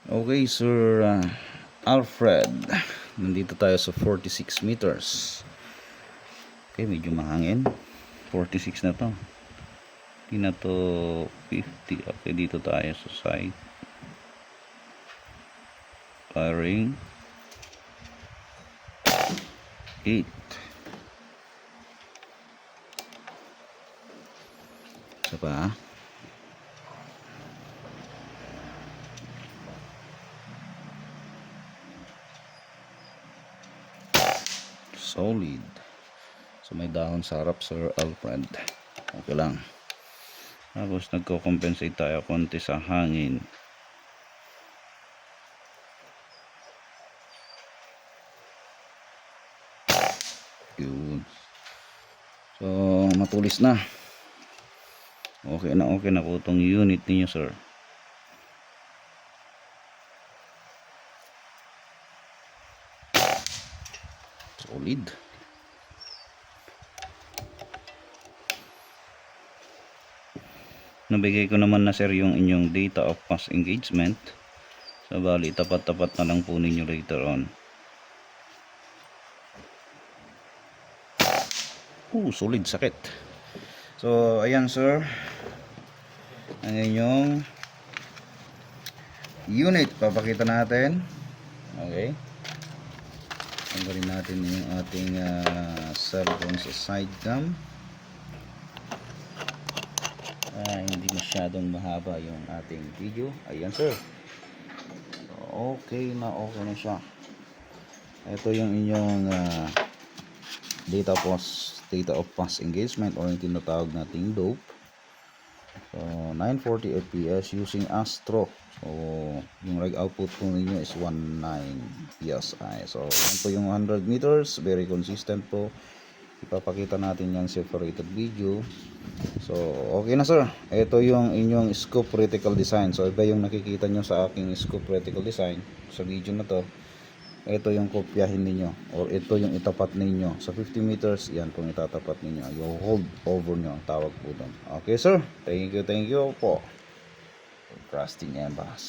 Okay, Sir Alfred. Nandito tayo sa 46 meters. Okay, medyo mahangin. 46 na to. Hindi na to 50. Okay, dito tayo sa side. Firing. 8. Isa pa. Solid. So may dahon sa harap, Sir Alfred. Okay lang. Tapos nagko-compensate tayo konti sa hangin. Yun. So matulis na. Okay na po itong unit niyo, sir. Solid. Nabigay ko naman na, sir, yung inyong data of past engagement. So bali tapat-tapat na lang po ninyo later on. Solid, sakit. So ayan, sir, ang inyong unit. Papakita natin. Okay, tanggalin natin yung ating cellphone sa side cam. Hindi masyadong mahaba yung ating video. Ayan, sir. Okay na siya. Ito yung inyong data of past engagement, or yung tinatawag nating dope. So 940 fps using Astro. So yung reg output po ninyo is 19 psi. So yan po yung 100 meters, very consistent po. Ipapakita natin yung separated video. So okay na, sir. Ito yung inyong scope reticle design. So iba yung nakikita nyo sa aking scope reticle design sa video na to. Ito yung kopyahin ninyo, or ito yung itapat ninyo sa 50 meters. Yan pong itatapat ninyo, yung hold over nyo ang tawag po doon. Okay, sir, thank you po. Crusting Embas.